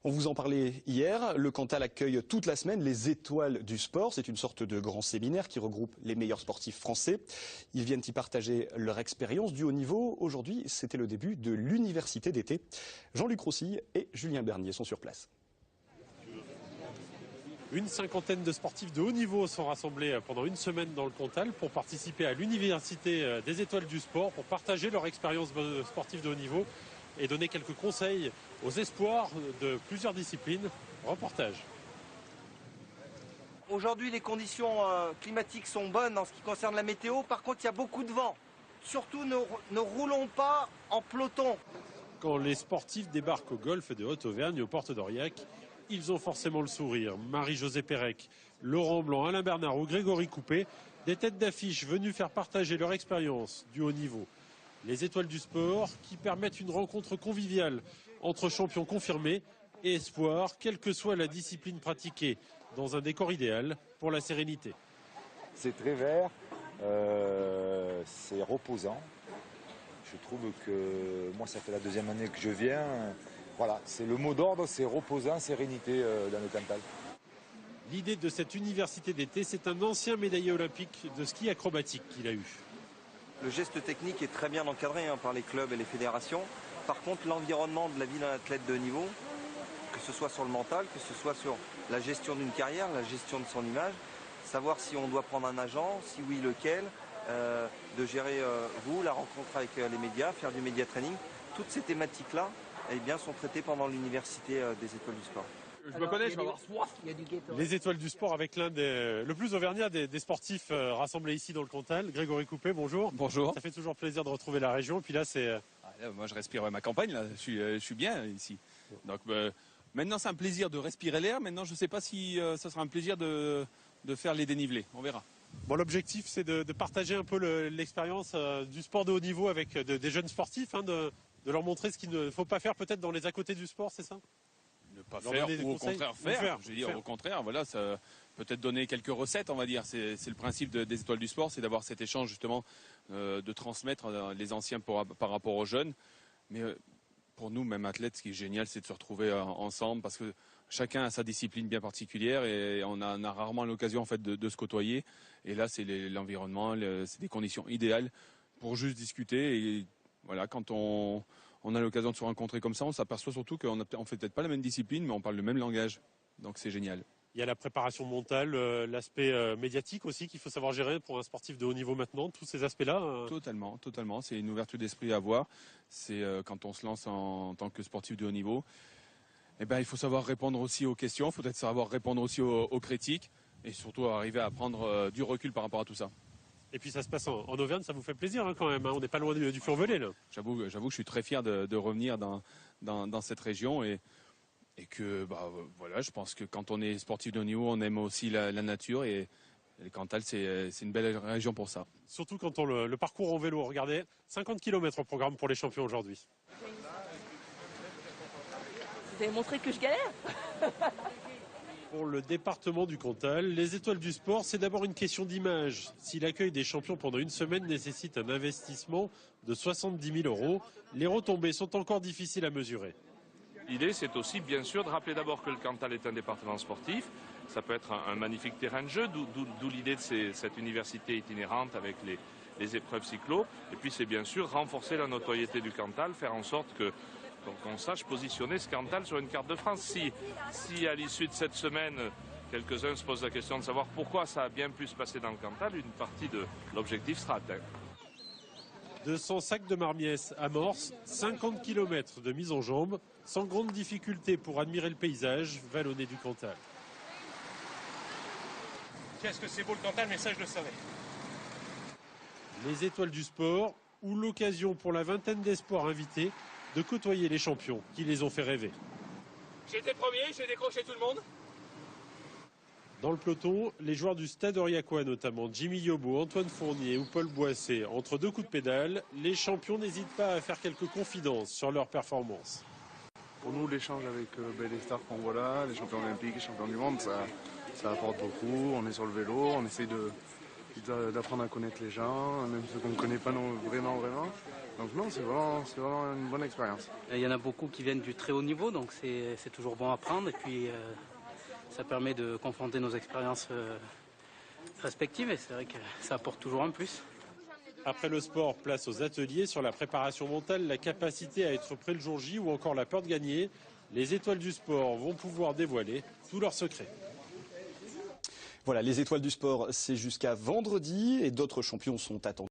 On vous en parlait hier, le Cantal accueille toute la semaine les étoiles du sport. C'est une sorte de grand séminaire qui regroupe les meilleurs sportifs français. Ils viennent y partager leur expérience du haut niveau. Aujourd'hui, c'était le début de l'université d'été. Jean-Luc Roussy et Julien Bernier sont sur place. Une cinquantaine de sportifs de haut niveau sont rassemblés pendant une semaine dans le Cantal pour participer à l'université des étoiles du sport, pour partager leur expérience sportive de haut niveau et donner quelques conseils aux espoirs de plusieurs disciplines. Reportage. Aujourd'hui, les conditions climatiques sont bonnes en ce qui concerne la météo. Par contre, il y a beaucoup de vent. Surtout, ne roulons pas en peloton. Quand les sportifs débarquent au golfe de Haute-Auvergne, aux portes d'Aurillac, ils ont forcément le sourire. Marie-Josée Pérec, Laurent Blanc, Alain Bernard ou Grégory Coupé, des têtes d'affiche venues faire partager leur expérience du haut niveau. Les étoiles du sport qui permettent une rencontre conviviale entre champions confirmés et espoirs, quelle que soit la discipline pratiquée, dans un décor idéal pour la sérénité. C'est très vert, c'est reposant. Je trouve que moi, ça fait la deuxième année que je viens. Voilà, c'est le mot d'ordre, c'est reposant, sérénité dans le Cantal. L'idée de cette université d'été, c'est un ancien médaillé olympique de ski acrobatique qu'il a eu. Le geste technique est très bien encadré par les clubs et les fédérations. Par contre, l'environnement de la vie d'un athlète de niveau, que ce soit sur le mental, que ce soit sur la gestion d'une carrière, la gestion de son image, savoir si on doit prendre un agent, si oui, lequel, de gérer la rencontre avec les médias, faire du média training, toutes ces thématiques-là sont traitées pendant l'université des étoiles du sport. Je me connais, je vais avoir soif. Les étoiles du sport avec le plus auvergnat des sportifs rassemblés ici dans le Cantal. Grégory Coupé, bonjour. Bonjour. Ça fait toujours plaisir de retrouver la région. Puis là, c'est... Moi, je respire ma campagne, là. Je suis bien ici. Donc, maintenant, c'est un plaisir de respirer l'air. Maintenant, je ne sais pas si ça sera un plaisir de faire les dénivelés. On verra. Bon, l'objectif, c'est de partager un peu l'expérience du sport de haut niveau avec des jeunes sportifs, de leur montrer ce qu'il ne faut pas faire peut-être dans les à côté du sport, c'est ça ? Ne pas faire ou au contraire faire. Je veux dire, au contraire, voilà, ça peut-être donner quelques recettes, on va dire. C'est le principe des étoiles du sport, c'est d'avoir cet échange justement, de transmettre les anciens par rapport aux jeunes. Mais pour nous, même athlètes, ce qui est génial, c'est de se retrouver ensemble parce que chacun a sa discipline bien particulière et on a rarement l'occasion en fait de se côtoyer. Et là, c'est l'environnement, c'est des conditions idéales pour juste discuter. Et voilà, quand on a l'occasion de se rencontrer comme ça, on s'aperçoit surtout qu'on ne fait peut-être pas la même discipline, mais on parle le même langage. Donc c'est génial. Il y a la préparation mentale, l'aspect médiatique aussi qu'il faut savoir gérer pour un sportif de haut niveau maintenant, tous ces aspects-là. Totalement. C'est une ouverture d'esprit à avoir. C'est quand on se lance en tant que sportif de haut niveau, il faut savoir répondre aussi aux questions, il faut peut-être savoir répondre aussi aux critiques et surtout arriver à prendre du recul par rapport à tout ça. Et puis ça se passe en Auvergne, ça vous fait plaisir quand même, on n'est pas loin du Furvelay là. J'avoue que je suis très fier de revenir dans cette région et que voilà, je pense que quand on est sportif de haut niveau, on aime aussi la nature et le Cantal c'est une belle région pour ça. Surtout quand on le parcours en vélo, regardez, 50 km au programme pour les champions aujourd'hui. Vous avez montré que je galère. Pour le département du Cantal, les étoiles du sport, c'est d'abord une question d'image. Si l'accueil des champions pendant une semaine nécessite un investissement de 70 000 €, les retombées sont encore difficiles à mesurer. L'idée, c'est aussi, bien sûr, de rappeler d'abord que le Cantal est un département sportif. Ça peut être un magnifique terrain de jeu, d'où l'idée de cette université itinérante avec les épreuves cyclo. Et puis, c'est bien sûr renforcer la notoriété du Cantal, faire en sorte qu'on sache positionner ce Cantal sur une carte de France. Si à l'issue de cette semaine, quelques-uns se posent la question de savoir pourquoi ça a bien pu se passer dans le Cantal, une partie de l'objectif sera atteinte. 200 sacs de marmiès amorce, 50 km de mise en jambe, sans grande difficulté pour admirer le paysage vallonné du Cantal. Qu'est-ce que c'est beau le Cantal, mais ça je le savais. Les étoiles du sport, ou l'occasion pour la vingtaine d'espoirs invités de côtoyer les champions qui les ont fait rêver. J'ai été premier, j'ai décroché tout le monde. Dans le peloton, les joueurs du Stade Aurillacois, notamment Jimmy Yobo, Antoine Fournier ou Paul Boissé, entre deux coups de pédale, les champions n'hésitent pas à faire quelques confidences sur leur performance. Pour nous, l'échange avec les stars qu'on voit là, les champions olympiques, les champions du monde, ça apporte beaucoup. On est sur le vélo, on essaie d'apprendre à connaître les gens, même ceux qu'on ne connaît pas vraiment. Donc non, c'est vraiment une bonne expérience. Il y en a beaucoup qui viennent du très haut niveau, donc c'est toujours bon à prendre. Et puis ça permet de confronter nos expériences respectives et c'est vrai que ça apporte toujours un plus. Après le sport, place aux ateliers sur la préparation mentale, la capacité à être prêt le jour J ou encore la peur de gagner. Les étoiles du sport vont pouvoir dévoiler tous leurs secrets. Voilà, les étoiles du sport, c'est jusqu'à vendredi et d'autres champions sont attendus.